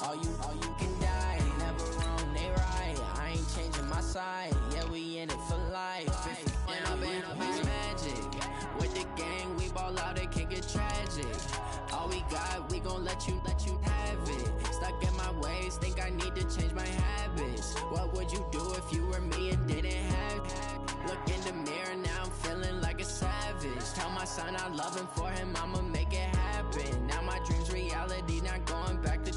lie. All you can die. Never wrong, they right. I ain't changing my side. Yeah, we in it for life. And I've been magic. With the gang, we ball out, it can get tragic. All we got, we gon' let you have it. Stuck in my ways, think I need to change my habits. What would you do if you were me and didn't have it? Look in the mirror, now I'm feeling like a savage. Tell my son I love him, for him I'ma make it happen. Now my dream's reality, not going back to.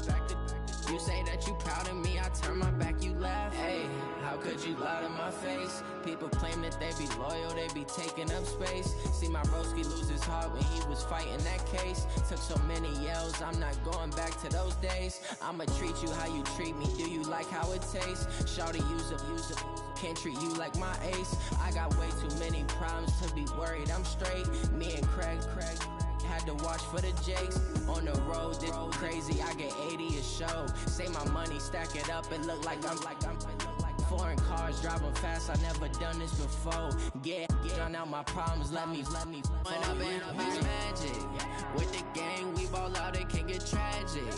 You say that you proud of me, I turn my back, you laugh. Hey, how could you lie to my face? People claim that they be loyal, they be taking up space. See my broski lose his heart when he was fighting that case. Took so many yells, I'm not going back to those days. I'ma treat you how you treat me, do you like how it tastes? Shawty, use up, can't treat you like my ace. I got way too many problems to be worried, I'm straight. Me and Craig had to watch for the Jakes. On the road, this crazy, I get 80 a show. Say my money, stack it up, it look like I'm foreign cars, driving fast, I never done this before. Get on out my problems, let me When I've been magic. With the gang, we ball out, it can get tragic.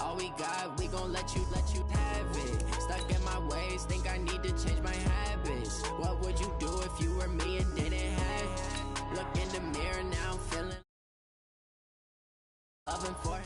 All we got, we gon' let you have it. Stuck in my ways, think I need to change my habits. What would you do if you were me and didn't have it? Look in the mirror, now I'm feeling loving for him.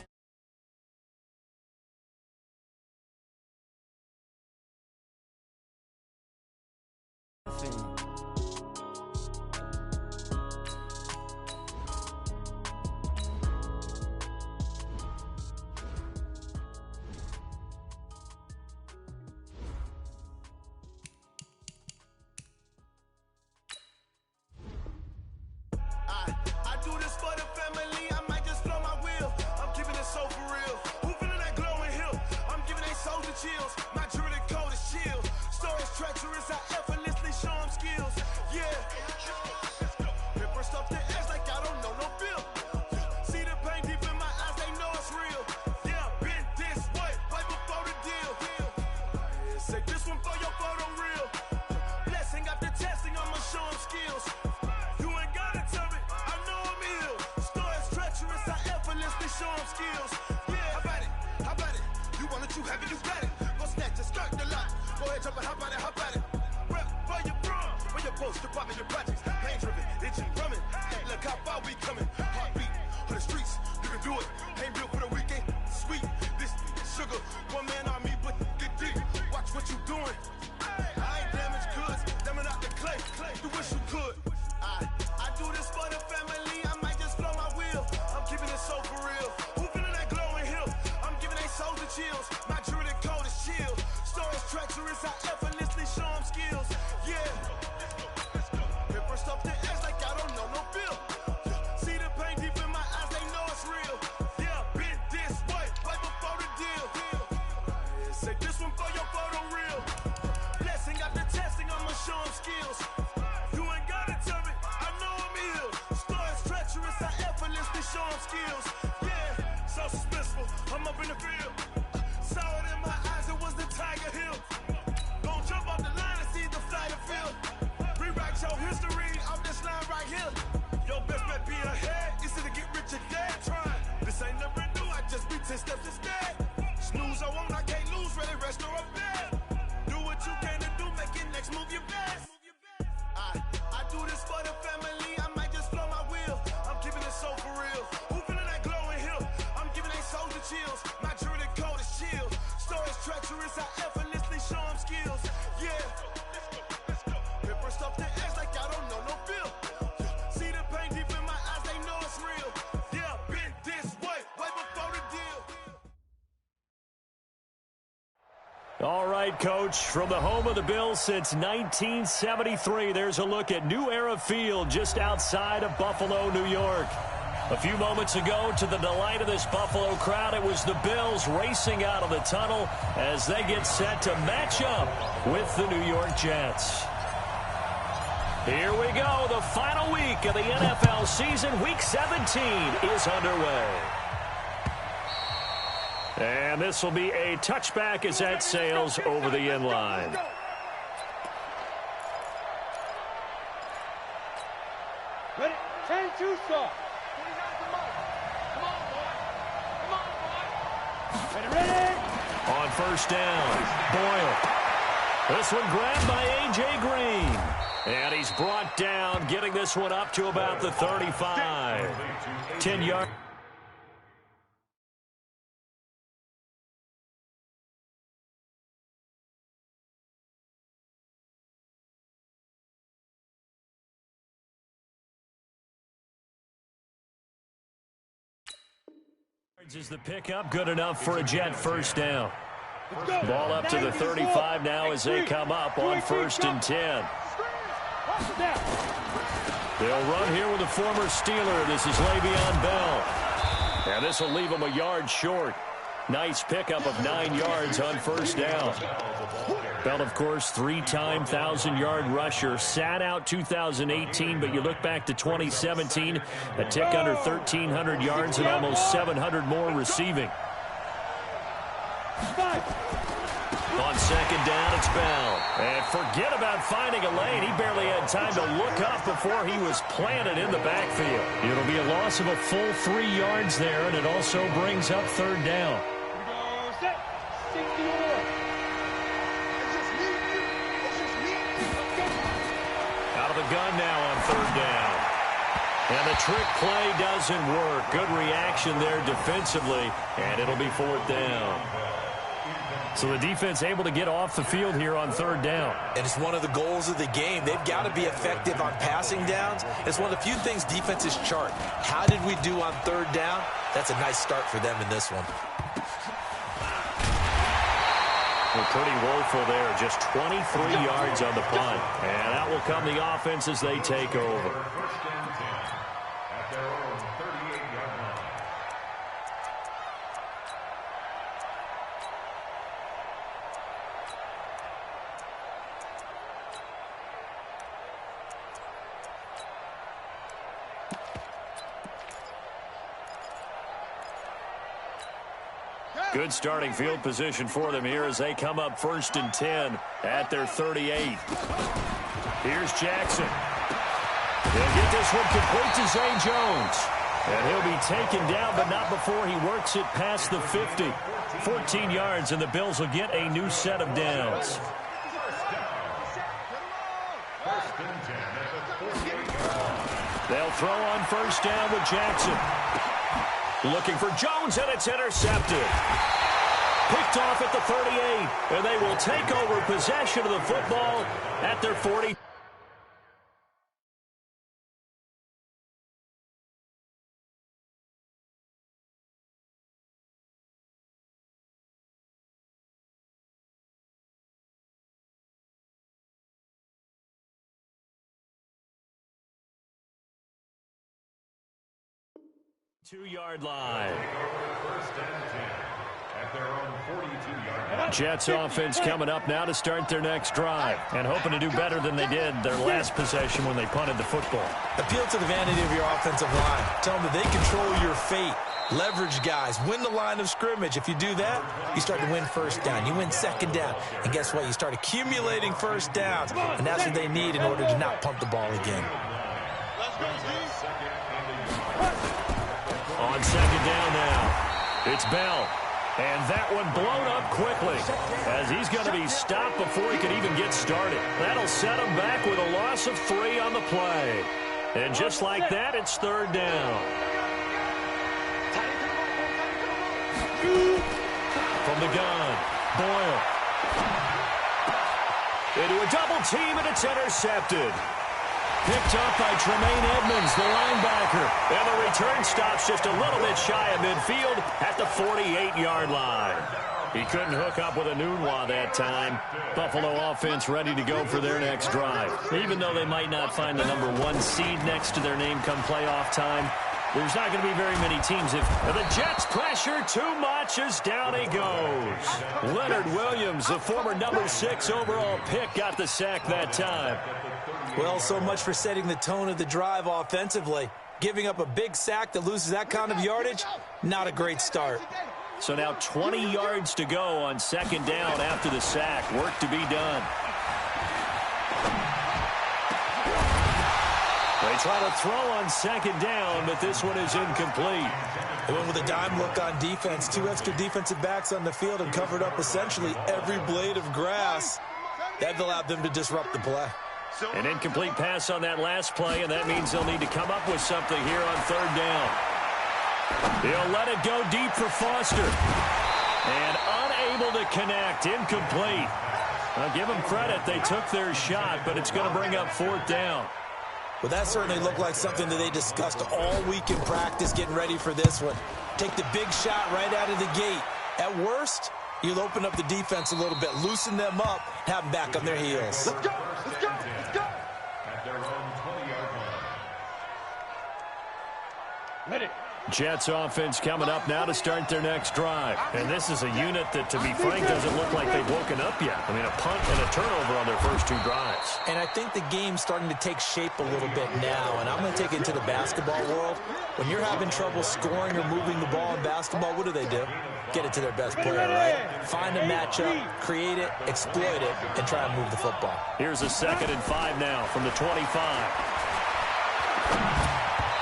I do this for the family, I might just blow my wheel. I'm keeping it so for real. Who feeling that glowing hill? I'm giving they soldier chills. My jewelry code is chill. Stories treacherous, I effortlessly show them skills. Yeah. Paper stuff the edge like I don't know no feel. See the pain deep in my eyes, they know it's real. Yeah, been this way, right before the deal. Say this one for your photo reel. Blessing after testing, I'ma show them skills. You ain't gotta tell me, I know I'm ill. Stories treacherous, I effortlessly show them skills. Yeah, how about it? You want it, you have it, you got it. Go snatch it, skirt the lot. Go ahead, jump it, how about it? Rep for your bro, for your post, your poppin', your projects. Pain driven, itching, drumming. Look how far we coming. Heartbeat for the streets, you can do it. Ain't real for the weekend, sweet. This sugar, one man army, but get deep. Watch what you doing. I ain't damaged goods, damn it out the clay. You wish you could. I do this for the family, I might just blow my wheel. I'm keeping it so for real. Who feeling that glowing hill? I'm giving they soldier chills. My jewelry code is chill. Stories treacherous, I effortlessly show them skills. Yeah. Paper stuff the edge like I don't know no feel. See the pain deep in my eyes, they know it's real. Yeah, been this way, right before the deal. Say this one for your photo reel. Blessing after testing, I'ma show them skills. You ain't gotta tell me, I know I'm ill. Stories treacherous, I effortlessly show them skills. Yeah, so suspenseful, I'm up in the field. Saw it in my eyes, it was the Tiger Hill. Gon' jump off the line and see the flight of field. Rewrite your history off this line right here. Your best bet be ahead, easy to get rich or dead trying. This ain't never new, I just be 10 steps instead. Snooze I won't, I can't lose, ready, rest or up bed. Do what you can to do, make your next move your best. I do this for the family, I might just blow my wheel. I'm keeping it so for real. Who feeling that glowing hill? I'm giving they soldier chills. My jewelry code is chill. Stories treacherous, I effortlessly show them skills. Yeah. Paper stuff the edge like I don't know no feel. See the pain deep in my eyes, they know it's real. Yeah, been this way, way before the deal. All right, Coach, from the home of the Bills since 1973, there's a look at New Era Field just outside of Buffalo, New York. A few moments ago, to the delight of this Buffalo crowd, it was the Bills racing out of the tunnel as they get set to match up with the New York Jets. Here we go. The final week of the NFL season, Week 17, is underway. And this will be a touchback as that sails over the end line. Ready? 10-2 start. Come on, boy. Ready, ready. first down. Boyle. This one grabbed by A.J. Green. And he's brought down, getting this one up to about the 35. 10 yards. Is the pickup good enough for a Jet first down? Ball up to the 35 now as they come up on 1st and 10. They'll run here with a former Steeler. This is Le'Veon Bell. And this will leave him a yard short. Nice pickup of 9 yards on 1st down. Bell, of course, 3-time 1,000-yard rusher. Sat out 2018, but you look back to 2017, a tick under 1,300 yards and almost 700 more receiving. On 2nd down, it's Bell. And forget about finding a lane. He barely had time to look up before he was planted in the backfield. It'll be a loss of a full 3 yards there, and it also brings up 3rd down. Out of the gun now on 3rd down. And the trick play doesn't work. Good reaction there defensively, and it'll be 4th down. So the defense able to get off the field here on 3rd down. And it's one of the goals of the game. They've got to be effective on passing downs. It's one of the few things defenses chart. How did we do on 3rd down? That's a nice start for them in this one. We're pretty woeful there. Just 23 yards on the punt. And that will come the offense as they take over. Good starting field position for them here as they come up 1st and 10 at their 38. Here's Jackson. They'll get this one complete to Zay Jones. And he'll be taken down, but not before he works it past the 50. 14 yards, and the Bills will get a new set of downs. They'll throw on 1st down with Jackson. Looking for Jones, and it's intercepted. Picked off at the 38, and they will take over possession of the football at their 40. Two-yard line. Jets offense coming up now to start their next drive and hoping to do better than they did their last possession when they punted the football. Appeal to the vanity of your offensive line. Tell them that they control your fate. Leverage guys. Win the line of scrimmage. If you do that, you start to win 1st down. You win 2nd down. And guess what? You start accumulating 1st downs. And that's what they need in order to not punt the ball again. On 2nd down now, it's Bell. And that one blown up quickly as he's going to be stopped before he can even get started. That'll set him back with a loss of 3 on the play. And just like that, it's 3rd down. From the gun, Boyle. Into a double team, and it's intercepted. Picked up by Tremaine Edmonds, the linebacker. And the return stops just a little bit shy of midfield at the 48-yard line. He couldn't hook up with a Nunwa that time. Buffalo offense ready to go for their next drive. Even though they might not find the #1 seed next to their name come playoff time, there's not going to be very many teams. If the Jets pressure too much as down he goes. Leonard Williams, the former #6 overall pick, got the sack that time. Well, so much for setting the tone of the drive offensively. Giving up a big sack that loses that kind of yardage, not a great start. So now 20 yards to go on 2nd down after the sack. Work to be done. They They'll try to throw on second down, but this one is incomplete. They went with a dime look on defense. 2 extra defensive backs on the field and covered up essentially every blade of grass. That allowed them to disrupt the play. An incomplete pass on that last play, and that means they'll need to come up with something here on third down. He'll let it go deep for Foster. And unable to connect. Incomplete. I'll give them credit. They took their shot, but it's going to bring up fourth down. Well, that certainly looked like something that they discussed all week in practice getting ready for this one. Take the big shot right out of the gate. At worst, you'll open up the defense a little bit, loosen them up, have them back on their heels. Let's go, let's go, let's go. At their own 20-yard line. Ready. Jets offense coming up now to start their next drive. And this is a unit that, to be frank, doesn't look like they've woken up yet. I mean, a punt and a turnover on their first 2 drives. And I think the game's starting to take shape a little bit now, and I'm going to take it to the basketball world. When you're having trouble scoring or moving the ball in basketball, what do? Get it to their best player, right? Find a matchup, create it, exploit it, and try and move the football. Here's a 2nd and 5 now from the 25.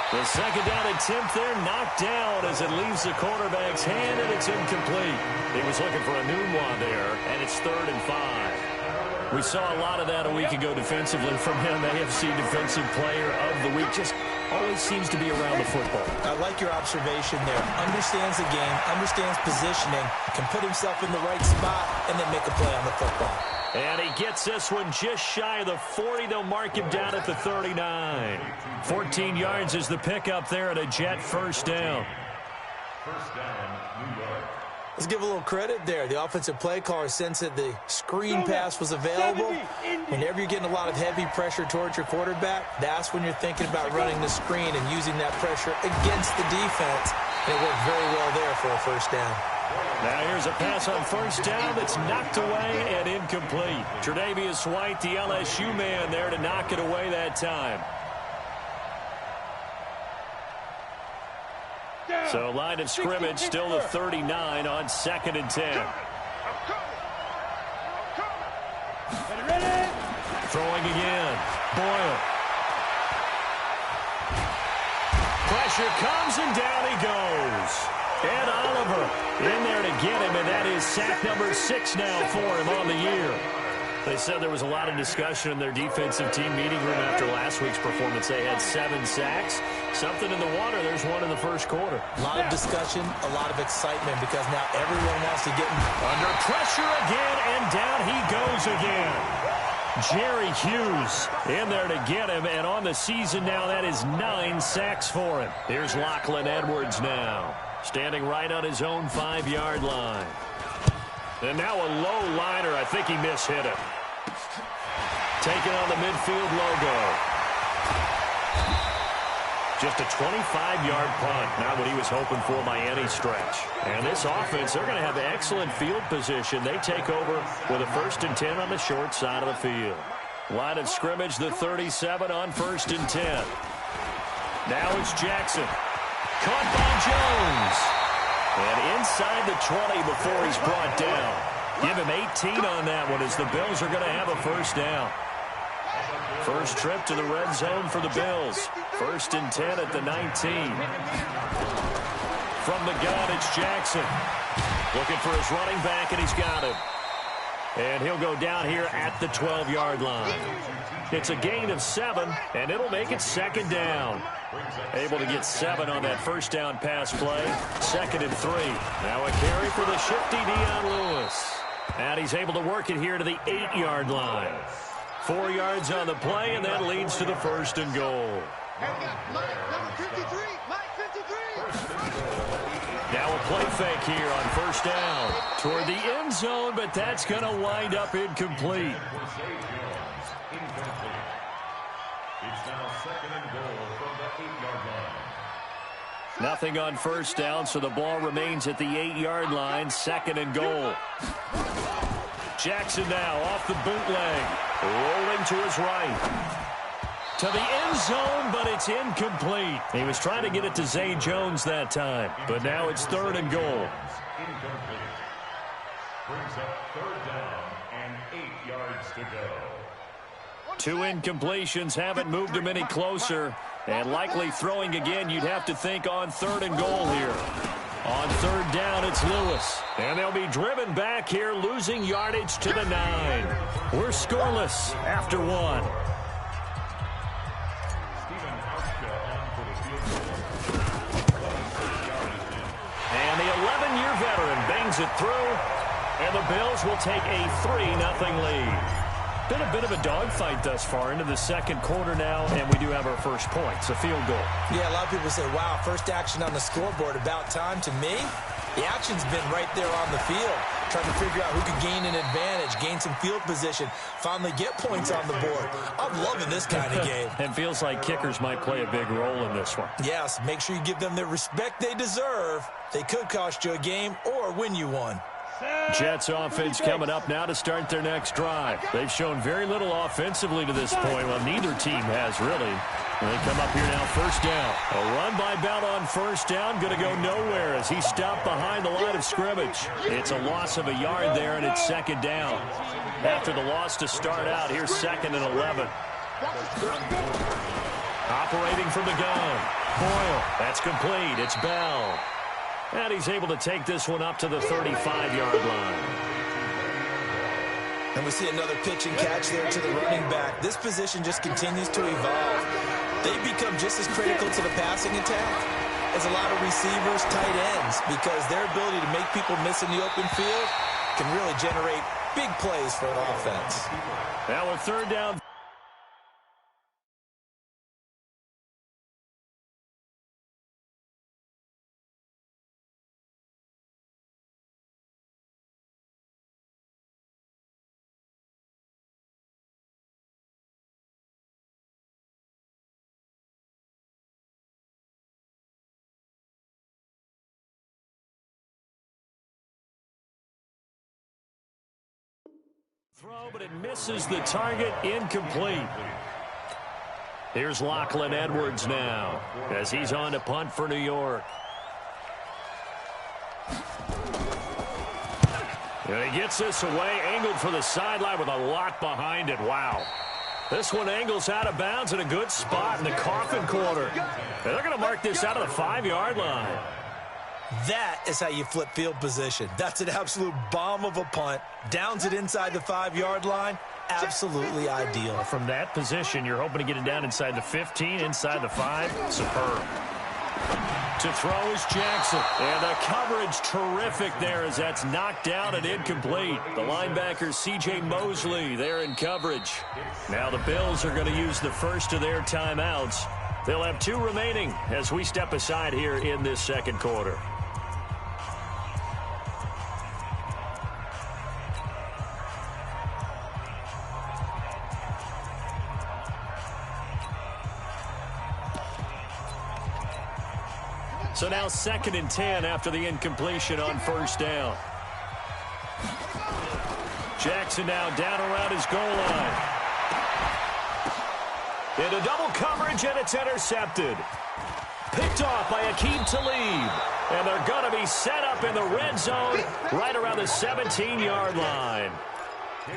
The second down attempt there knocked down as it leaves the quarterback's hand, and it's incomplete. He was looking for a Nunwa there, and it's 3rd and 5. We saw a lot of that a week ago defensively from him. AFC Defensive Player of the Week. Just always seems to be around the football. I like your observation there. Understands the game, understands positioning, can put himself in the right spot, and then make a play on the football. And he gets this one just shy of the 40. They'll mark him down at the 39. 14 yards is the pickup there at a Jet first down. First down, New York. Let's give a little credit there. The offensive play caller sensed that the screen pass was available. Whenever you're getting a lot of heavy pressure towards your quarterback, that's when you're thinking about running the screen and using that pressure against the defense. And it worked very well there for a first down. Now here's a pass on first down that's knocked away and incomplete. Tre'Davious White, the LSU man there to knock it away that time. So line of scrimmage still the 39 on 2nd and 10. Ready? Throwing again. Boyle. Pressure comes and down he goes. Ed Oliver in there to get him, and that is sack number 6 now for him on the year. They said there was a lot of discussion in their defensive team meeting room after last week's performance. They had 7 sacks. Something in the water. There's one in the first quarter. A lot of discussion, a lot of excitement, because now everyone wants to get under pressure again, and down he goes again. Jerry Hughes in there to get him, and on the season now, that is 9 sacks for him. Here's Lachlan Edwards now, standing right on his own 5-yard line. And now a low liner. I think he mishit it. Taking on the midfield logo. Just a 25-yard punt. Not what he was hoping for by any stretch. And this offense, they're going to have excellent field position. They take over with a 1st and 10 on the short side of the field. Line of scrimmage, the 37 on 1st and 10. Now it's Jackson. Caught by Jones. And inside the 20 before he's brought down. Give him 18 on that one as the Bills are going to have a first down. First trip to the red zone for the Bills. 1st and 10 at the 19. From the gun, it's Jackson. Looking for his running back, and he's got him. And he'll go down here at the 12-yard line. It's a gain of 7, and it'll make it 2nd down. Able to get 7 on that first down pass play. 2nd and 3. Now a carry for the shifty Dion Lewis. And he's able to work it here to the 8-yard line. 4 yards on the play, and that leads to the 1st and goal. Now a play fake here on first down toward the end zone, but that's going to wind up incomplete. It's now 2nd and goal from the 8-yard line. Nothing on first down, so the ball remains at the 8-yard line. 2nd and goal. Jackson now off the bootleg. Rolling to his right. To the end zone, but it's incomplete. He was trying to get it to Zay Jones that time, but now it's 3rd and goal. Incomplete. Brings up 3rd down and 8 yards to go. 2 incompletions haven't moved him any closer. And likely throwing again, you'd have to think on 3rd and goal here. On 3rd down, it's Lewis. And they'll be driven back here, losing yardage to the 9. We're scoreless after 1. And the 11-year veteran bangs it through. And the Bills will take a 3-0 lead. Been a bit of a dogfight thus far into the second quarter now, and we do have our first points, a field goal. Yeah, a lot of people say, wow, first action on the scoreboard, about time. To me, the action's been right there on the field, trying to figure out who could gain an advantage, gain some field position, finally get points on the board. I'm loving this kind of game. And feels like kickers might play a big role in this one. Yes, make sure you give them the respect they deserve. They could cost you a game or win you one. Jets offense coming up now to start their next drive. They've shown very little offensively to this point. Well, neither team has really. And they come up here now, first down. A run by Bell on first down, going to go nowhere as he stopped behind the line of scrimmage. It's a loss of a yard there, and it's 2nd down. After the loss to start out, here's 2nd and 11. Operating from the gun. Boyle, that's complete. It's Bell. And he's able to take this one up to the 35-yard line. And we see another pitch and catch there to the running back. This position just continues to evolve. They become just as critical to the passing attack as a lot of receivers, tight ends, because their ability to make people miss in the open field can really generate big plays for an offense. Now with 3rd down. Throw, but it misses the target, incomplete. Here's Lachlan Edwards now as he's on to punt for New York. And he gets this away, angled for the sideline with a lot behind it. Wow. This one angles out of bounds in a good spot in the coffin corner. And they're going to mark this out of the 5-yard line. That is how you flip field position. That's an absolute bomb of a punt. Downs it inside the 5-yard line. Absolutely ideal. From that position, you're hoping to get it down inside the 15, inside the 5. Superb. To throw is Jackson. And the coverage terrific there as that's knocked down and incomplete. The linebacker C.J. Mosley there in coverage. Now the Bills are going to use the first of their timeouts. They'll have 2 remaining as we step aside here in this second quarter. So now 2nd and 10 after the incompletion on first down. Jackson now down around his goal line. Into double coverage, and it's intercepted. Picked off by Aqib Talib. And they're going to be set up in the red zone right around the 17-yard line.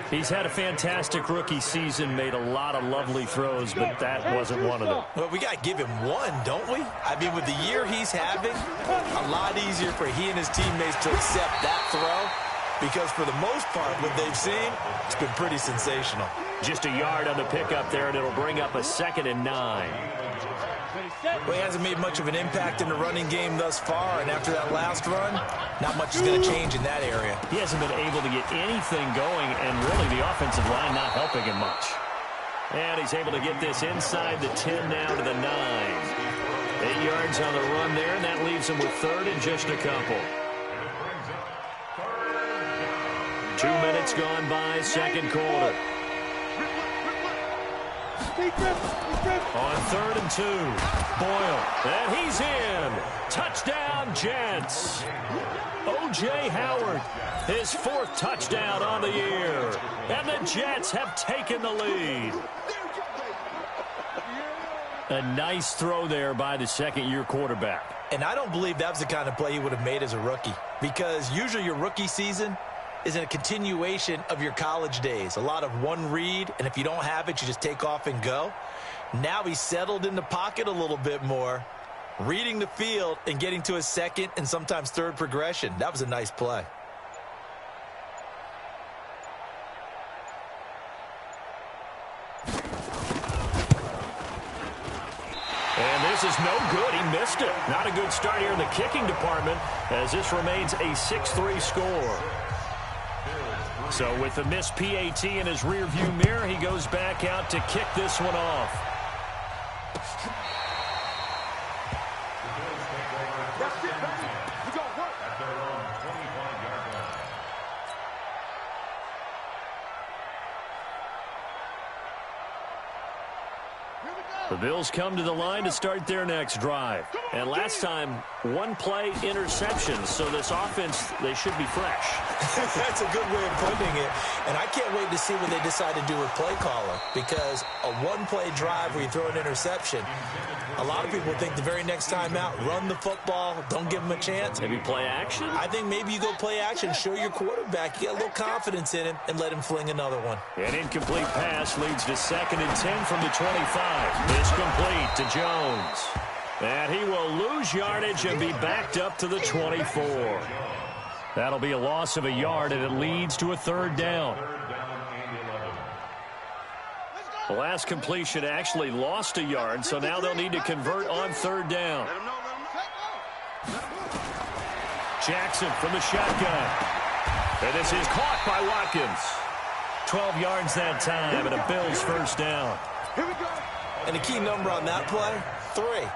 He's had a fantastic rookie season, made a lot of lovely throws, but that wasn't one of them. Well, we got to give him one, don't we? I mean, with the year he's having, a lot easier for he and his teammates to accept that throw, because for the most part, what they've seen, it's been pretty sensational. Just a yard on the pickup there, and it'll bring up a 2nd and 9. Well, he hasn't made much of an impact in the running game thus far, and after that last run, not much is going to change in that area. He hasn't been able to get anything going, and really the offensive line not helping him much. And he's able to get this inside the 10 now to the 9. 8 yards on the run there, and that leaves him with 3rd and just a couple. 2 minutes gone by, second quarter. On 3rd and 2, Boyle, and he's in. Touchdown, Jets. O.J. Howard, his 4th touchdown on the year. And the Jets have taken the lead. A nice throw there by the 2nd-year quarterback. And I don't believe that was the kind of play he would have made as a rookie, because usually your rookie season, is a continuation of your college days. A lot of one read, and if you don't have it, you just take off and go. Now he's settled in the pocket a little bit more, reading the field and getting to his second and sometimes third progression. That was a nice play. And this is no good. He missed it. Not a good start here in the kicking department as this remains a 6-3 score. So with the missed PAT in his rearview mirror, he goes back out to kick this one off. That's it, baby. You got work. At their own 25-yard line. Here we go. The Bills come to the line to start their next drive. And last time, one play interceptions. So this offense, they should be fresh. That's a good way of putting it. And I can't wait to see what they decide to do with play caller, because a one-play drive where you throw an interception, a lot of people think the very next time out, run the football, don't give them a chance. Maybe play action? I think maybe you go play action, show your quarterback, you get a little confidence in him, and let him fling another one. An incomplete pass leads to 2nd and 10 from the 25. It's complete to Jones. And he will lose yardage and be backed up to the 24. That'll be a loss of a yard, and it leads to a 3rd down. The last completion actually lost a yard, so now they'll need to convert on 3rd down. Jackson from the shotgun. And this is caught by Watkins. 12 yards that time, and a Bills 1st down. Here we go. And the key number on that play, 3.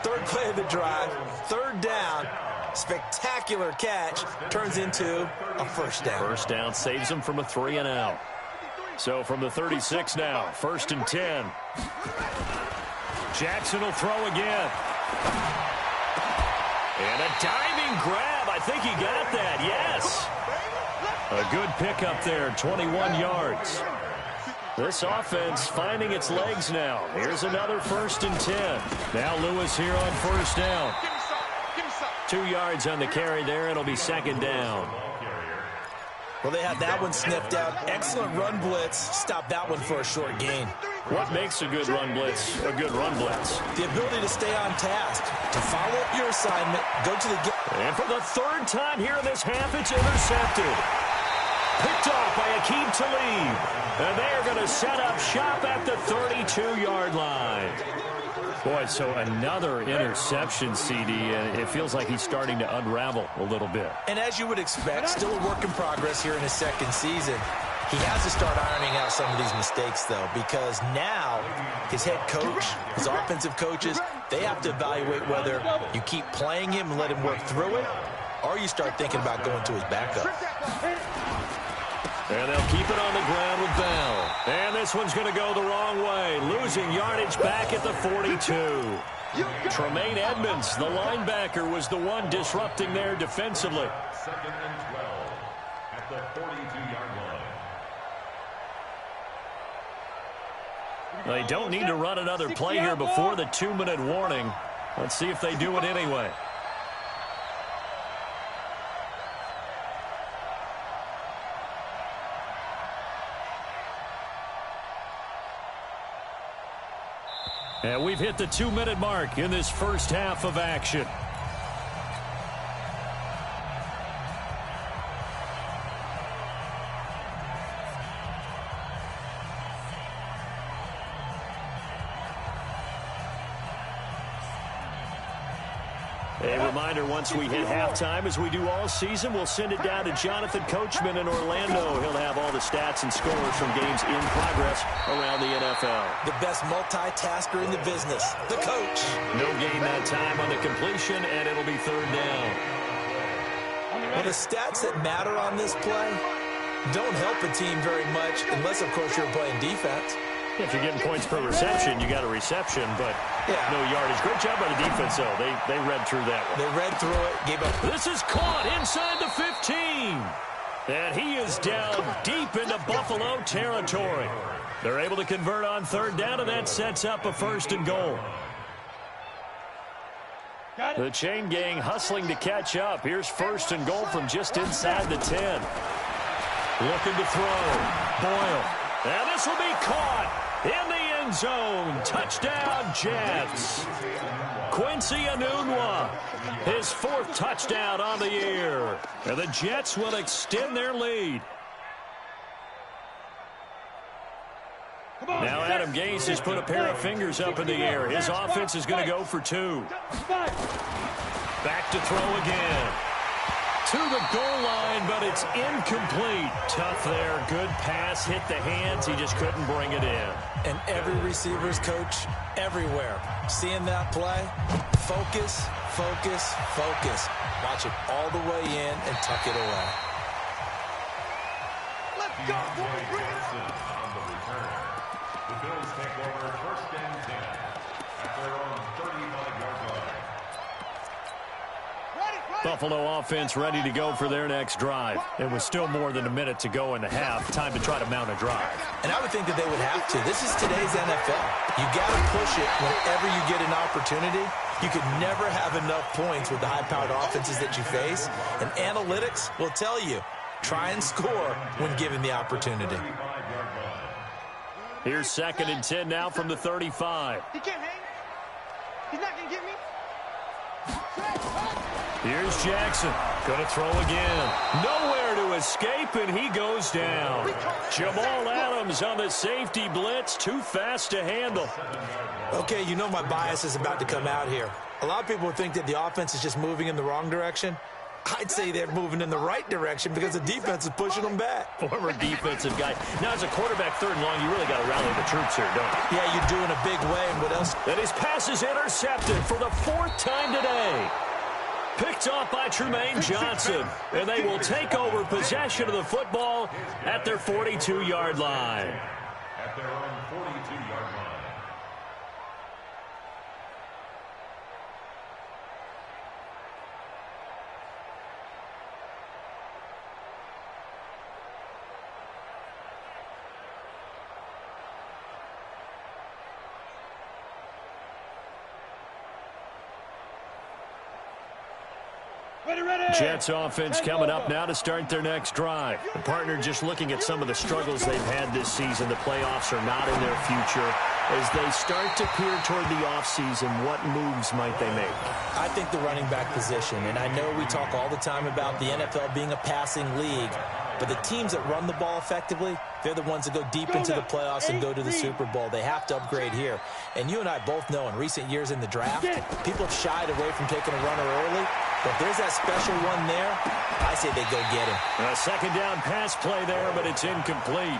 3rd play of the drive, 3rd down, spectacular catch, turns into a 1st down. 1st down saves them from a 3 and out. So from the 36 now, 1st and 10. Jackson will throw again. And a diving grab. I think he got that, yes. A good pickup there, 21 yards. This offense finding its legs now. Here's another 1st and 10. Now Lewis here on 1st down. 2 yards on the carry there. It'll be 2nd down. Well, they had that one sniffed out. Excellent run blitz. Stop that one for a short gain. What makes a good run blitz a good run blitz? The ability to stay on task, to follow up your assignment, go to the... And for the 3rd time here in this half, it's intercepted. Picked off by Aqib Talib. And they're going to set up shop at the 32-yard line. Boy, so another interception, CD, and it feels like he's starting to unravel a little bit. And as you would expect, still a work in progress here in his 2nd season. He has to start ironing out some of these mistakes, though, because now his head coach, his offensive coaches, they have to evaluate whether you keep playing him and let him work through it, or you start thinking about going to his backup. And they'll keep it on the ground with Bell. And this one's going to go the wrong way. Losing yardage back at the 42. Tremaine Edmonds, the linebacker, was the one disrupting there defensively. 2nd and 12 at the 42-yard line. They don't need to run another play here before the 2-minute warning. Let's see if they do it anyway. And we've hit the 2-minute mark in this 1st half of action. A reminder, once we hit halftime, as we do all season, we'll send it down to Jonathan Coachman in Orlando. He'll have all the stats and scores from games in progress around the NFL. The best multitasker in the business, the coach. No gain that time on the completion, and it'll be 3rd down. Well, the stats that matter on this play don't help a team very much unless, of course, you're playing defense. If you're getting points per reception, you got a reception, but no yardage. Great job by the defense, though. They read through that one. They read through it, gave up. This is caught inside the 15. And he is down deep into Buffalo territory. They're able to convert on 3rd down, and that sets up a 1st and goal. The chain gang hustling to catch up. Here's 1st and goal from just inside the 10. Looking to throw. Boyle. And this will be caught in the end zone. Touchdown, Jets. Quincy Enunwa, his 4th touchdown on the year. And the Jets will extend their lead. Now Adam Gase has put a pair of fingers up in the air. His offense is going to go for 2. Back to throw again. To the goal line, but it's incomplete. Tough there. Good pass. Hit the hands. He just couldn't bring it in. And every receiver's coach everywhere. Seeing that play, focus, focus, focus. Watch it all the way in and tuck it away. Let's go, boys. Bring it up. On the return. The Bills take over 1st and 10 at their own 35-yard line. Buffalo offense ready to go for their next drive. It was still more than a minute to go in the half. Time to try to mount a drive. And I would think that they would have to. This is today's NFL. You got to push it whenever you get an opportunity. You could never have enough points with the high-powered offenses that you face. And analytics will tell you, try and score when given the opportunity. Here's 2nd and 10 now from the 35. He can't hang. He's not going to get me. Here's Jackson. Going to throw again. Nowhere to escape, and he goes down. Jamal Adams on the safety blitz. Too fast to handle. Okay, you know my bias is about to come out here. A lot of people think that the offense is just moving in the wrong direction. I'd say they're moving in the right direction because the defense is pushing them back. Former defensive guy. Now, as a quarterback 3rd and long, you really got to rally the troops here, don't you? Yeah, you're doing a big way, and what else? And his pass is intercepted for the 4th time today. Picked off by Trumaine Johnson. And they will take over possession of the football at their 42-yard line. At their own 42-yard line. Jets offense coming up now to start their next drive. The partner just looking at some of the struggles they've had this season. The playoffs are not in their future. As they start to peer toward the offseason, what moves might they make? I think the running back position, and I know we talk all the time about the NFL being a passing league, but the teams that run the ball effectively, they're the ones that go deep into the playoffs and go to the Super Bowl. They have to upgrade here. And you and I both know in recent years in the draft, people have shied away from taking a runner early. But if there's that special one there, I say they go get him. A 2nd down pass play there, but it's incomplete.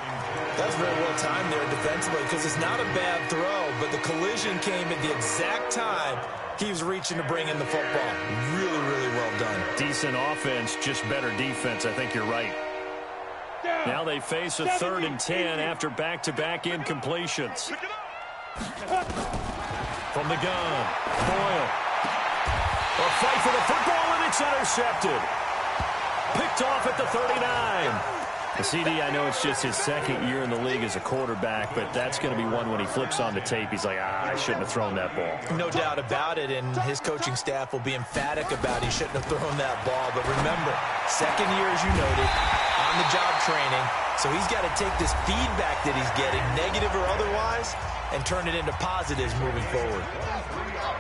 That's very well timed there defensively because it's not a bad throw, but the collision came at the exact time he was reaching to bring in the football. Really, really well done. Decent offense, just better defense. I think you're right. Now they face a 3rd and 10 after back-to-back incompletions. From the gun, Boyle. A fight for the football, and it's intercepted. Picked off at the 39. CD, I know it's just his 2nd year in the league as a quarterback, but that's going to be one when he flips on the tape. He's like, I shouldn't have thrown that ball. No doubt about it, and his coaching staff will be emphatic about he shouldn't have thrown that ball. But remember, 2nd year, as you noted, on-the-job training, so he's got to take this feedback that he's getting, negative or otherwise, and turn it into positives moving forward.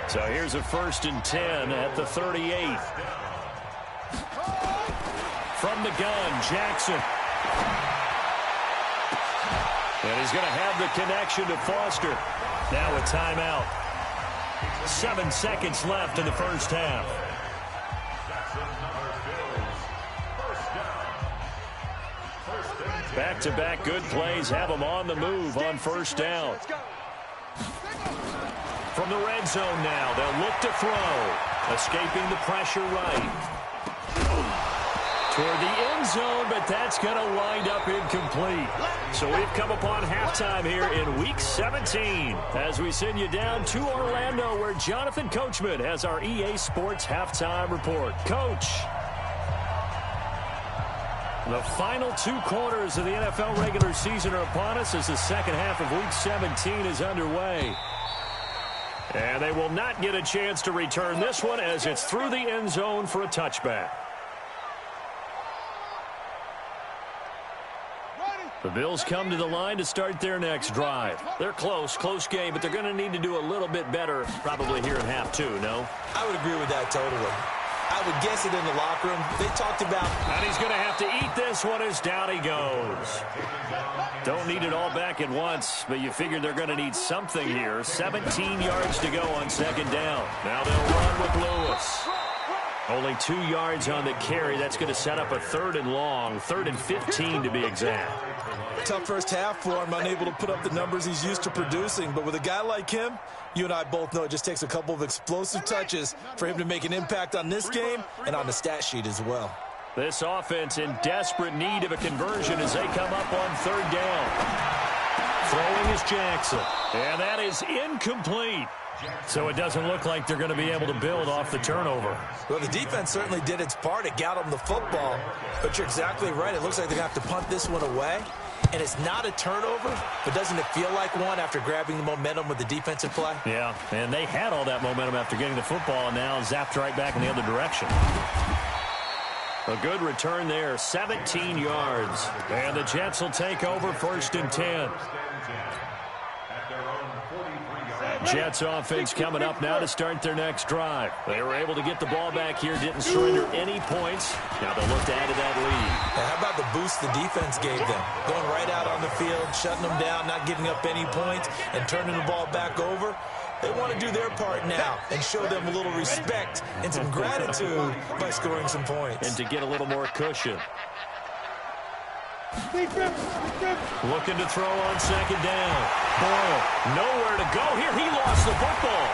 So here's a 1st and 10 at the 38. From the gun, Jackson. And he's going to have the connection to Foster. Now a timeout. 7 seconds left in the first half. Back-to-back good plays have them on the move on 1st down. From the red zone now, they'll look to throw. Escaping the pressure right. Toward the end zone, but that's going to wind up incomplete. So we've come upon halftime here in Week 17 as we send you down to Orlando where Jonathan Coachman has our EA Sports Halftime Report. Coach, the final 2 quarters of the NFL regular season are upon us as the second half of Week 17 is underway. And they will not get a chance to return this one as it's through the end zone for a touchback. The Bills come to the line to start their next drive. They're close game, but they're going to need to do a little bit better probably here in half two, no? I would agree with that totally. I would guess it in the locker room. They talked about... And he's going to have to eat this one as down he goes. Don't need it all back at once, but you figure they're going to need something here. 17 yards to go on second down. Now they'll run with Lewis. Only 2 yards on the carry. That's going to set up a 3rd and long, 3rd and 15 to be exact. Tough first half for him, unable to put up the numbers he's used to producing. But with a guy like him, you and I both know it just takes a couple of explosive touches for him to make an impact on this game and on the stat sheet as well. This offense in desperate need of a conversion as they come up on 3rd down. Throwing is Jackson. And that is incomplete. So it doesn't look like they're going to be able to build off the turnover. Well, the defense certainly did its part. It got them the football. But you're exactly right. It looks like they're going to have to punt this one away. And it's not a turnover, but doesn't it feel like one after grabbing the momentum with the defensive play? Yeah, and they had all that momentum after getting the football and now zapped right back in the other direction. A good return there, 17 yards. And the Jets will take over 1st and 10. Jets offense coming up now to start their next drive. They were able to get the ball back here, didn't surrender any points. Now they'll look to add to that lead. Now, how about the boost the defense gave them? Going right out on the field, shutting them down, not giving up any points, and turning the ball back over. They want to do their part now and show them a little respect and some gratitude by scoring some points. And to get a little more cushion. Looking to throw on 2nd down. Boyle, nowhere to go here. He lost the football.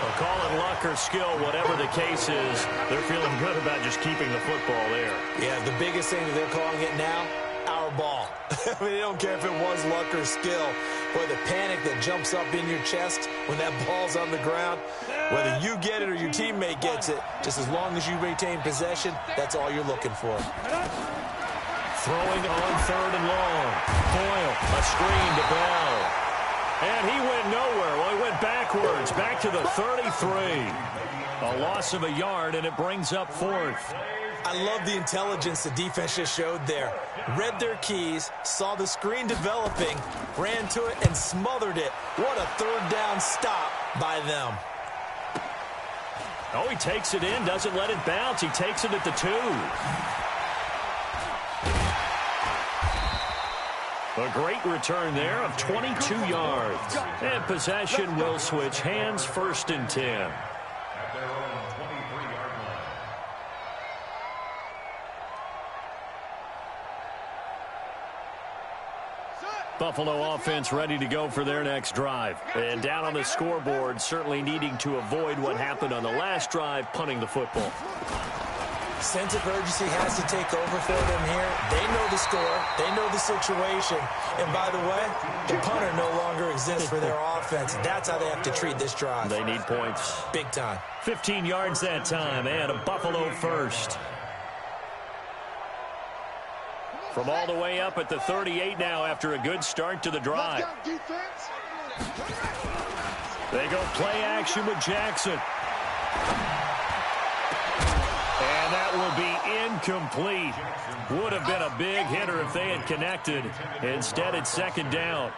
They'll call it luck or skill, whatever the case is. They're feeling good about just keeping the football there. Yeah, the biggest thing that they're calling it now, our ball. I mean, they don't care if it was luck or skill. Boy, the panic that jumps up in your chest when that ball's on the ground, whether you get it or your teammate gets it, just as long as you retain possession, that's all you're looking for. Throwing on 3rd and long. Boyle, a screen to Bell. And he went nowhere. Well, he went backwards, back to the 33. A loss of a yard, and it brings up 4th. I love the intelligence the defense just showed there. Read their keys, saw the screen developing, ran to it, and smothered it. What a 3rd down stop by them. Oh, he takes it in, doesn't let it bounce. He takes it at the 2. A great return there of 22 yards. And possession will switch hands, 1st and 10. At their own 23-yard line. Buffalo offense ready to go for their next drive. And down on the scoreboard, certainly needing to avoid what happened on the last drive, punting the football. Sense of urgency has to take over for them here. They know the score. They know the situation. And by the way, the punter no longer exists for their offense. That's how they have to treat this drive. They need points. Big time. 15 yards that time, and a Buffalo first. From all the way up at the 38 now after a good start to the drive. They go play action with Jackson. And that will be incomplete. Would have been a big hitter if they had connected. Instead, it's 2nd down.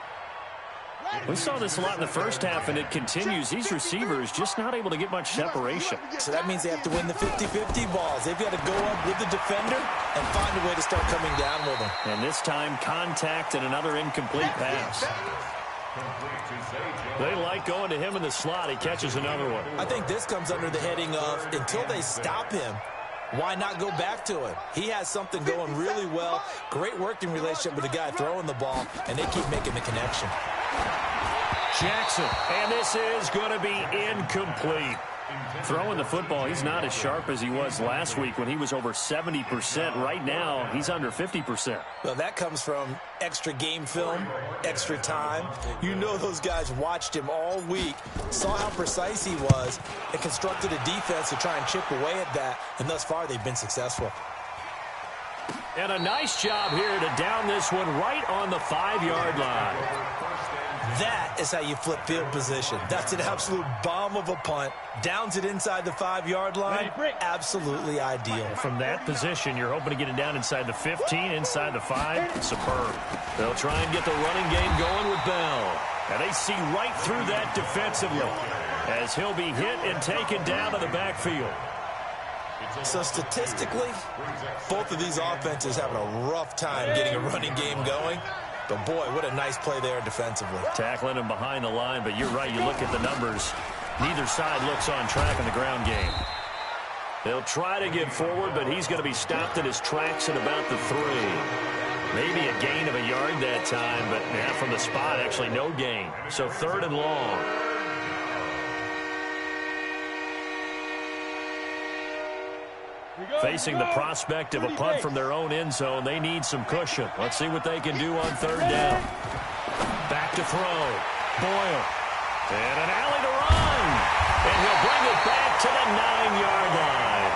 We saw this a lot in the first half, and it continues. These receivers just not able to get much separation. So that means they have to win the 50-50 balls. They've got to go up with the defender and find a way to start coming down with them. And this time, contact and another incomplete pass. They like going to him in the slot. He catches another one. I think this comes under the heading of, until they stop him, why not go back to him? He has something going really well. Great working relationship with the guy throwing the ball, and they keep making the connection. Jackson, and this is going to be incomplete. Throwing the football, he's not as sharp as he was last week when he was over 70%. Right now, he's under 50%. Well, that comes from extra game film, extra time. You know those guys watched him all week, saw how precise he was, and constructed a defense to try and chip away at that, and thus far they've been successful. And a nice job here to down this one right on the 5-yard line. That is how you flip field position. That's an absolute bomb of a punt. Downs it inside the 5-yard line. Absolutely ideal. From that position, you're hoping to get it down inside the 15, inside the 5. Superb. They'll try and get the running game going with Bell. And they see right through that defensively as he'll be hit and taken down to the backfield. So statistically, both of these offenses having a rough time getting a running game going. But, boy, what a nice play there defensively. Tackling him behind the line, but you're right. You look at the numbers. Neither side looks on track in the ground game. They'll try to get forward, but he's going to be stopped in his tracks at about the 3. Maybe a gain of a yard that time, but from the spot, actually no gain. So 3rd and long. Facing the prospect of a punt from their own end zone, they need some cushion. Let's see what they can do on 3rd down. Back to throw. Boyle. And an alley to run. And he'll bring it back to the 9-yard line.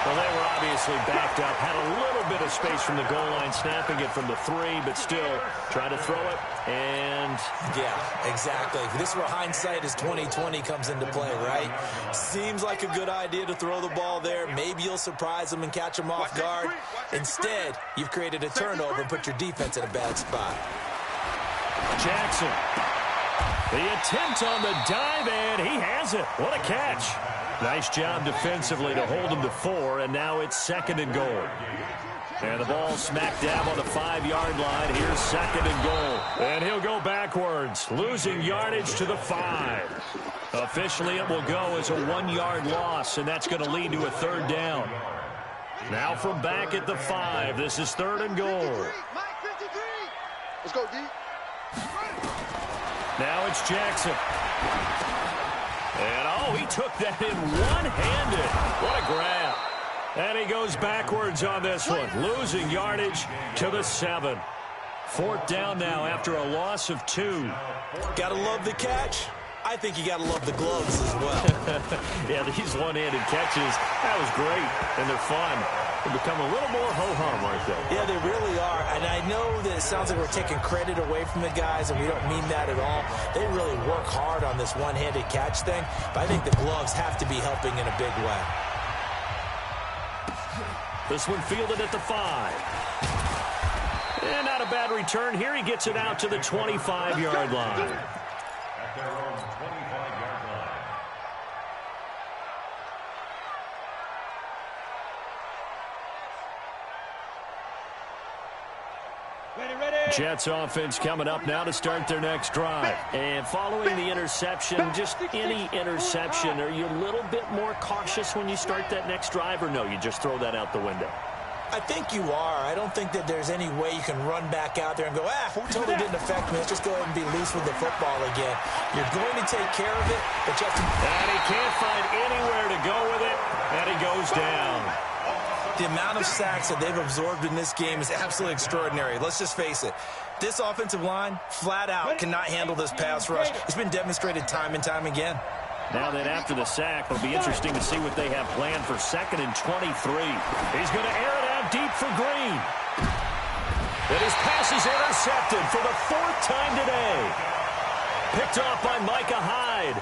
Well, they were obviously backed up. Had a little bit of space from the goal line, snapping it from the 3, but still trying to throw it. And yeah, exactly. This is where hindsight is 20/20 comes into play, right? Seems like a good idea to throw the ball there. Maybe you'll surprise them and catch them off guard. Instead, you've created a turnover and put your defense in a bad spot. Jackson. The attempt on the dive, and he has it. What a catch. Nice job defensively to hold him to 4, and now it's 2nd and goal. And the ball smack dab on the 5-yard line. Here's 2nd and goal. And he'll go backwards, losing yardage to the 5. Officially, it will go as a 1-yard loss, and that's going to lead to a 3rd down. Now from back at the 5, this is 3rd and goal. Let's go, D. Now it's Jackson. And, he took that in one-handed. What a grab. And he goes backwards on this one, losing yardage to the 7. 4th down now after a loss of 2. Gotta love the catch. I think you gotta love the gloves as well. Yeah, these one-handed catches, that was great, and they're fun. They become a little more ho-hum, aren't they? Yeah, they really are. And I know that it sounds like we're taking credit away from the guys, and we don't mean that at all. They really work hard on this one-handed catch thing, but I think the gloves have to be helping in a big way. This one fielded at the 5. And not a bad return here. He gets it out to the 25-yard line. At their own 25-yard line. Jets offense coming up now to start their next drive. And following the interception, just any interception, are you a little bit more cautious when you start that next drive, or no, you just throw that out the window? I think you are. I don't think that there's any way you can run back out there and go, totally didn't affect me. Let's just go ahead and be loose with the football again. You're going to take care of it, but you have to... And he can't find anywhere to go with it, and he goes down. The amount of sacks that they've absorbed in this game is absolutely extraordinary. Let's just face it. This offensive line, flat out, cannot handle this pass rush. It's been demonstrated time and time again. Now then, after the sack, it'll be interesting to see what they have planned for 2nd and 23. He's going to air it out deep for Green. And his pass is intercepted for the 4th time today. Picked off by Micah Hyde.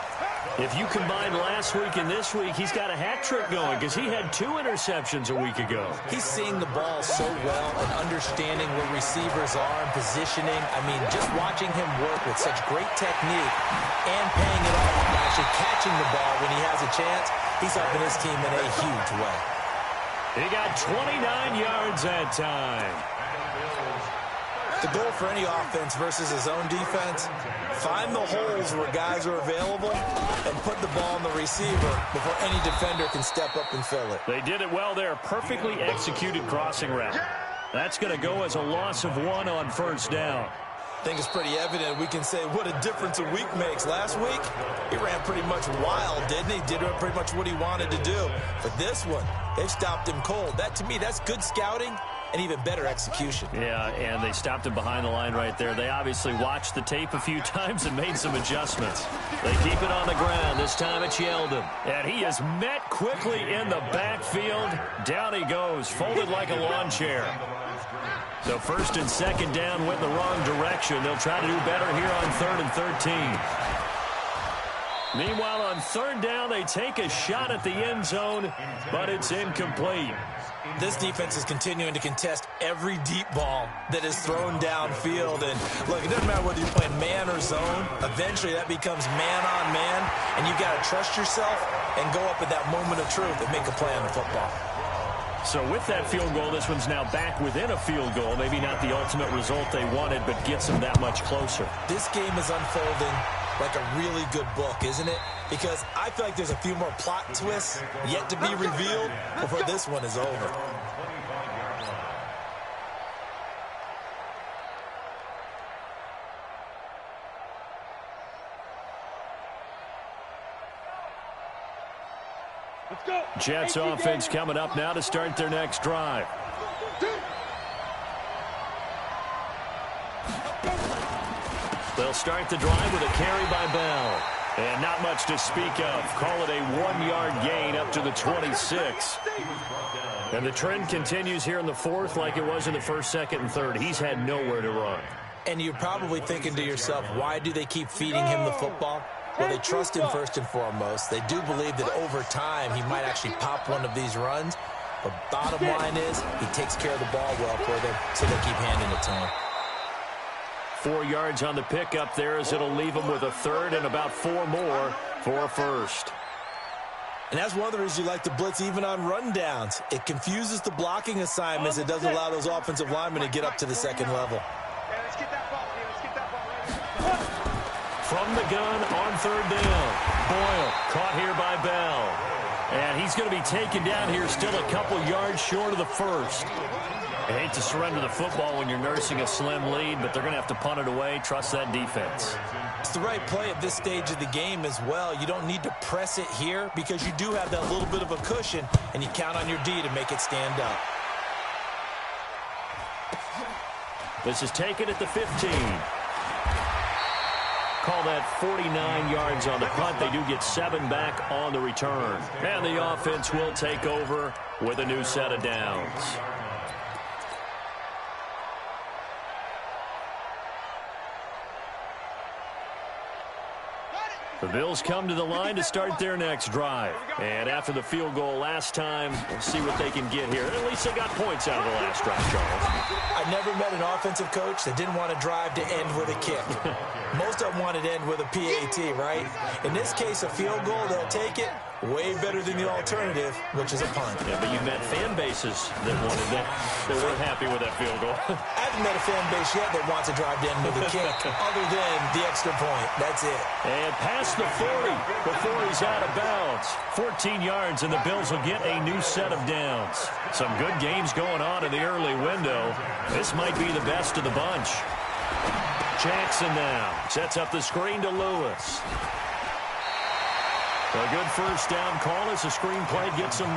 If you combine last week and this week, he's got a hat trick going because he had 2 interceptions a week ago. He's seeing the ball so well and understanding where receivers are and positioning. I mean, just watching him work with such great technique and paying it off by actually catching the ball when he has a chance, he's helping his team in a huge way. He got 29 yards that time. The goal for any offense versus his own defense, find the holes where guys are available and put the ball on the receiver before any defender can step up and fill it. They did it well there. Perfectly executed crossing route. That's going to go as a loss of 1 on 1st down. I think it's pretty evident. We can say what a difference a week makes. Last week, he ran pretty much wild, didn't he? Did pretty much what he wanted to do. But this one, they've stopped him cold. That, to me, that's good scouting and even better execution. Yeah, and they stopped him behind the line right there. They obviously watched the tape a few times and made some adjustments. They keep it on the ground. This time it's Yeldon. And he is met quickly in the backfield. Down he goes, folded like a lawn chair. So first and second down went in the wrong direction. They'll try to do better here on 3rd and 13. Meanwhile, on 3rd down, they take a shot at the end zone, but it's incomplete. This defense is continuing to contest every deep ball that is thrown downfield. And look, it doesn't matter whether you're playing man or zone. Eventually, that becomes man on man, and you've got to trust yourself and go up at that moment of truth and make a play on the football. So with that field goal, this one's now back within a field goal. Maybe not the ultimate result they wanted, but gets them that much closer. This game is unfolding like a really good book, isn't it? Because I feel like there's a few more plot twists yet to be revealed before this one is over. Jets offense coming up now to start their next drive. They'll start the drive with a carry by Bell. And not much to speak of. Call it a 1-yard gain up to the 26. And the trend continues here in the 4th like it was in the 1st, 2nd, and 3rd. He's had nowhere to run. And you're probably thinking to yourself, why do they keep feeding him the football? Well, they trust him first and foremost. They do believe that over time he might actually pop one of these runs. But bottom line is he takes care of the ball well for them, so they keep handing it to him. 4 yards on the pickup there as it'll leave him with a 3rd and about 4 more for a 1st. And that's one of the reasons you like to blitz even on rundowns. It confuses the blocking assignments. It doesn't allow those offensive linemen to get up to the second level. From the gun on 3rd down. Boyle caught here by Bell. And he's going to be taken down here still a couple yards short of the 1st. I hate to surrender the football when you're nursing a slim lead, but they're going to have to punt it away. Trust that defense. It's the right play at this stage of the game as well. You don't need to press it here because you do have that little bit of a cushion, and you count on your D to make it stand up. This is taken at the 15. Call that 49 yards on the punt. They do get 7 back on the return. And the offense will take over with a new set of downs. The Bills come to the line to start their next drive. And after the field goal last time, we'll see what they can get here. At least they got points out of the last drive, Charles. I've never met an offensive coach that didn't want to drive to end with a kick. Most of them wanted to end with a PAT, right? In this case, a field goal, they'll take it. Way better than the alternative, which is a punt. Yeah, but you've met fan bases that wanted that. They weren't happy with that field goal. I haven't met a fan base yet that wants to drive to end with a kick, other than the extra point. That's it. And past the 40 before he's out of bounds. 14 yards, and the Bills will get a new set of downs. Some good games going on in the early window. This might be the best of the bunch. Jackson now sets up the screen to Lewis. A good first down call as the screen play gets them 9.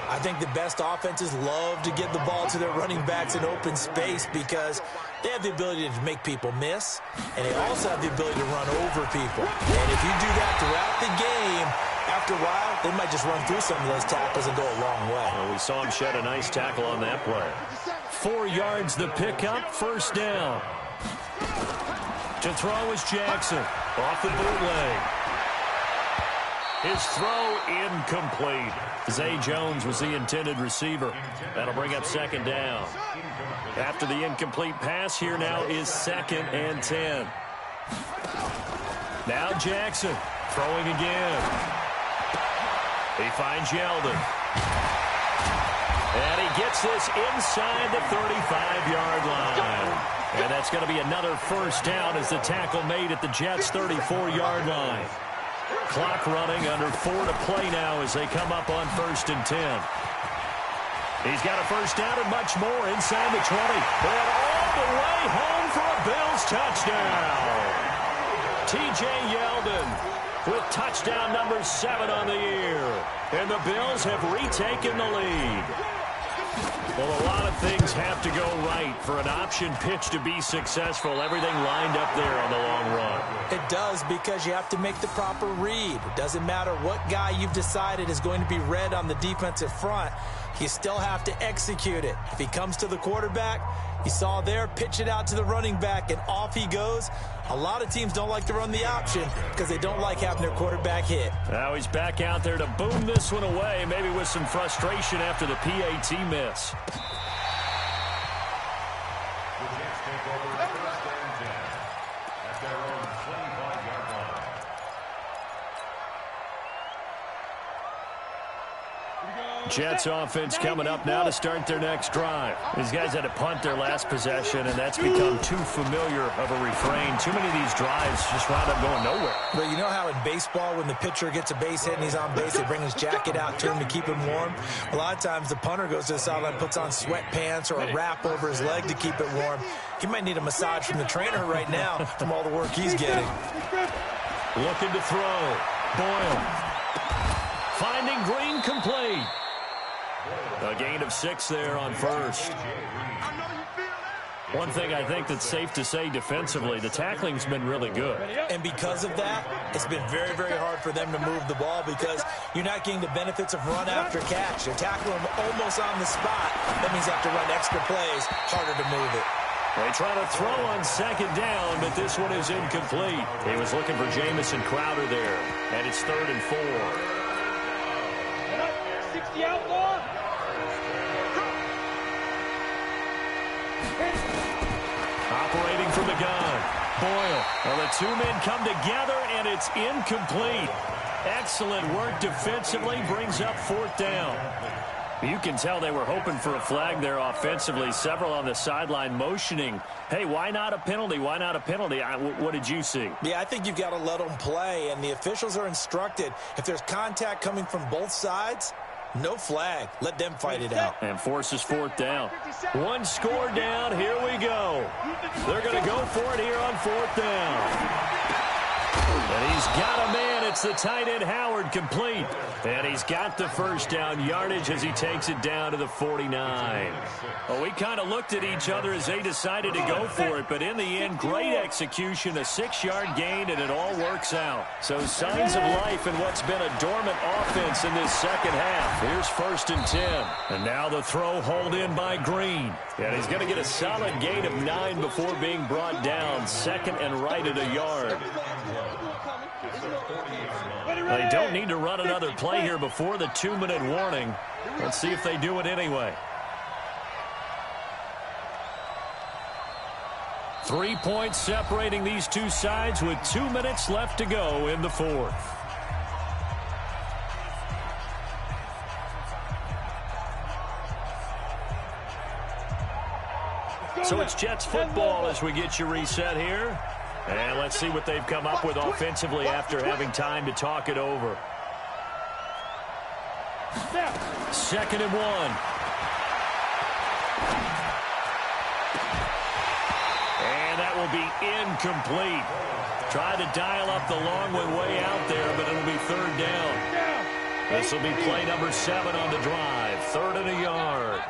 I think the best offenses love to get the ball to their running backs in open space because they have the ability to make people miss, and they also have the ability to run over people. And if you do that throughout the game, after a while, they might just run through some of those tackles and go a long way. Well, we saw him shed a nice tackle on that play. 4 yards the pickup, first down. To throw is Jackson. Off the bootleg. His throw incomplete. Zay Jones was the intended receiver. That'll bring up second down. After the incomplete pass, here now is 2nd and 10. Now Jackson throwing again. He finds Yeldon. And he gets this inside the 35-yard line. And that's going to be another first down as the tackle made at the Jets' 34-yard line. Clock running, under 4 to play now as they come up on 1st and 10. He's got a first down and much more inside the 20. And all the way home for a Bills touchdown. T.J. Yeldon with touchdown number 7 on the year. And the Bills have retaken the lead. Well, a lot of things have to go right for an option pitch to be successful. Everything lined up there on the long run. It does, because you have to make the proper read. It doesn't matter what guy you've decided is going to be read on the defensive front. You still have to execute it. If he comes to the quarterback, you saw there, pitch it out to the running back, and off he goes. A lot of teams don't like to run the option because they don't like having their quarterback hit. Now he's back out there to boom this one away, maybe with some frustration after the PAT miss. The Jets take over first and 10 at their own 25-yard line. Jets offense coming up now to start their next drive. These guys had to punt their last possession, and that's become too familiar of a refrain. Too many of these drives just wound up going nowhere. But you know how in baseball, when the pitcher gets a base hit and he's on base, they bring his jacket out to him to keep him warm? A lot of times the punter goes to the sideline, puts on sweatpants or a wrap over his leg to keep it warm. He might need a massage from the trainer right now from all the work he's getting. Looking to throw. Boyle. Finding Green complete. A gain of 6 there on first. One thing I think that's safe to say defensively, the tackling's been really good. And because of that, it's been very, very hard for them to move the ball because you're not getting the benefits of run after catch. They're tackling them almost on the spot. That means they have to run extra plays, harder to move it. They try to throw on second down, but this one is incomplete. He was looking for Jamison Crowder there, and it's 3rd and 4. 60 out, Law. Operating from the gun. Boyle. Well, the two men come together, and it's incomplete. Excellent work defensively. Brings up 4th down. You can tell they were hoping for a flag there offensively. Several on the sideline motioning, hey, why not a penalty? Why not a penalty? What did you see? Yeah, I think you've got to let them play, and the officials are instructed. If there's contact coming from both sides, no flag. Let them fight it out. And forces 4th down. One score down. Here we go. They're going to go for it here on 4th down. And he's got a man. It's the tight end Howard complete. And he's got the first down yardage as he takes it down to the 49. Well, we kind of looked at each other as they decided to go for it. But in the end, great execution, a 6-yard gain, and it all works out. So signs of life in what's been a dormant offense in this second half. Here's 1st and 10. And now the throw hauled in by Green. And he's going to get a solid gain of 9 before being brought down. 2nd and right at a yard. They don't need to run another play here before the 2-minute warning. Let's see if they do it anyway. 3 points separating these two sides with 2 minutes left to go in the 4th. So it's Jets football as we get you reset here. And let's see what they've come up with offensively after having time to talk it over. 2nd and 1. And that will be incomplete. Try to dial up the long one way out there, but it'll be 3rd down. This will be play number 7 on the drive. 3rd and a yard.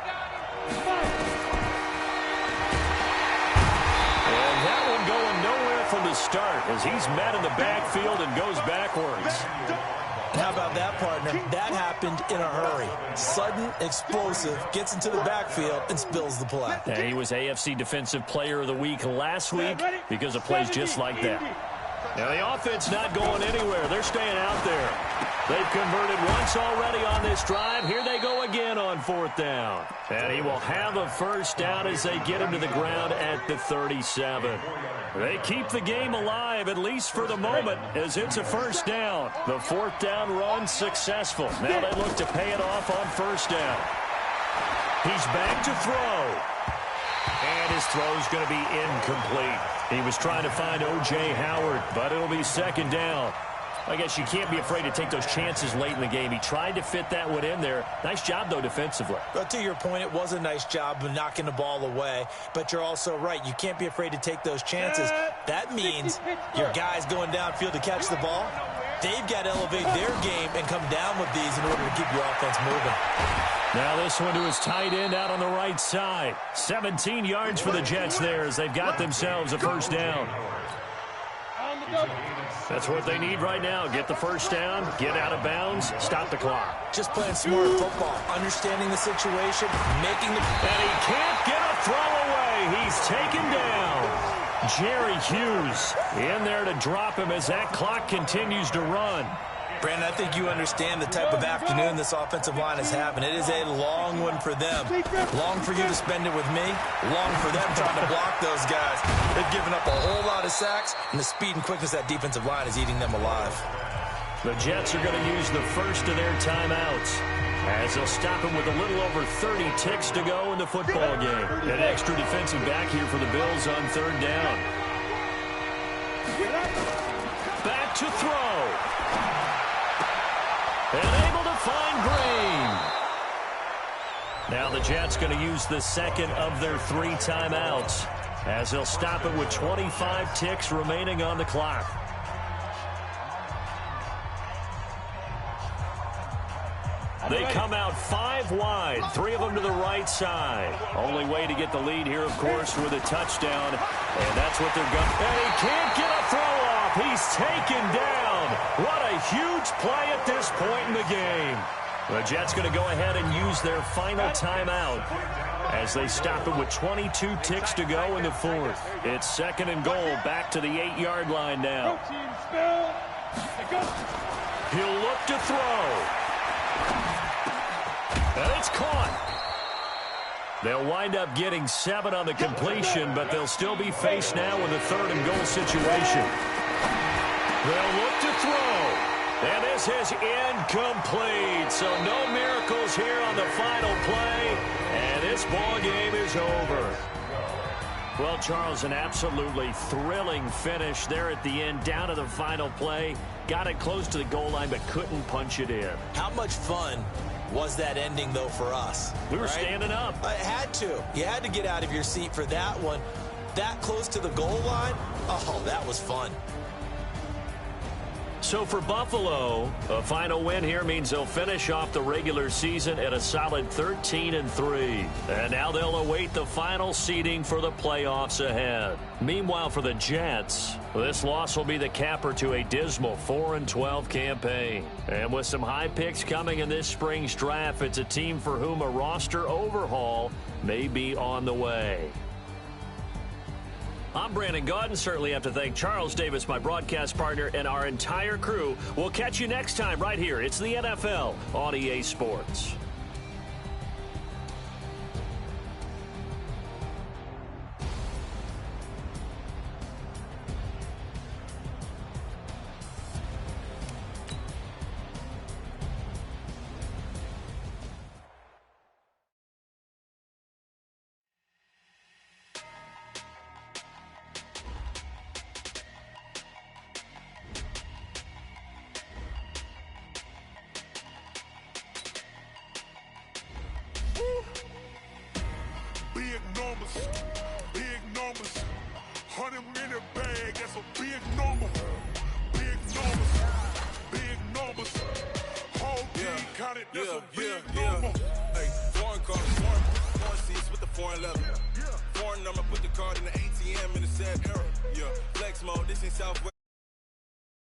And that one going nowhere from the start as he's met in the backfield and goes backwards. How about that, partner? That happened in a hurry. Sudden, explosive, gets into the backfield and spills the play. Yeah, he was AFC Defensive Player of the Week last week because of plays just like that. Now the offense not going anywhere. They're staying out there. They've converted once already on this drive. Here they go again on 4th down. And he will have a first down as they get him to the ground at the 37. They keep the game alive, at least for the moment, as it's a first down. The 4th down run successful. Now they look to pay it off on 1st down. He's back to throw. And his throw's going to be incomplete. He was trying to find O.J. Howard, but it'll be 2nd down. I guess you can't be afraid to take those chances late in the game. He tried to fit that one in there. Nice job, though, defensively. But to your point, it was a nice job of knocking the ball away. But you're also right. You can't be afraid to take those chances. That means your guy's going downfield to catch the ball. They've got to elevate their game and come down with these in order to keep your offense moving. Now this one to his tight end out on the right side. 17 yards for the Jets there as they've got themselves a first down. That's what they need right now. Get the first down, get out of bounds, stop the clock. Just playing smart football, understanding the situation, making the... And he can't get a throw away. He's taken down. Jerry Hughes in there to drop him as that clock continues to run. Brandon, I think you understand the type of afternoon this offensive line is having. It is a long one for them. Long for you to spend it with me. Long for them trying to block those guys. They've given up a whole lot of sacks, and the speed and quickness of that defensive line is eating them alive. The Jets are going to use the first of their timeouts as they'll stop him with a little over 30 ticks to go in the football game. An extra defensive back here for the Bills on third down. Back to throw. And able to find Green. Now the Jets going to use the second of their 3 timeouts as they'll stop it with 25 ticks remaining on the clock. They come out 5 wide, 3 of them to the right side. Only way to get the lead here, of course, with a touchdown. And that's what they're going. And he can't get a throw off. He's taken down. What a huge play at this point in the game. The Jets going to go ahead and use their final timeout as they stop it with 22 ticks to go in the fourth. It's second and goal back to the 8-yard line now. He'll look to throw. And it's caught. They'll wind up getting 7 on the completion, but they'll still be faced now with a third and goal situation. They'll look to throw. And this is incomplete. So no miracles here on the final play. And this ball game is over. Well, Charles, an absolutely thrilling finish there at the end, down to the final play. Got it close to the goal line, but couldn't punch it in. How much fun was that ending, though, for us? We were standing up. I had to. You had to get out of your seat for that one. That close to the goal line, oh, that was fun. So for Buffalo, a final win here means they'll finish off the regular season at a solid 13-3. And now they'll await the final seeding for the playoffs ahead. Meanwhile, for the Jets, this loss will be the capper to a dismal 4-12 campaign. And with some high picks coming in this spring's draft, it's a team for whom a roster overhaul may be on the way. I'm Brandon Gaudin. Certainly have to thank Charles Davis, my broadcast partner, and our entire crew. We'll catch you next time right here. It's the NFL on EA Sports. Big numbers, 100-minute bag, that's a big number. Big numbers, whole team counted, that's a big number. Hey, foreign cars, foreign seats with the foreign leather. Foreign number, put the card in the ATM in the said era. Yeah, flex mode, this ain't Southwest.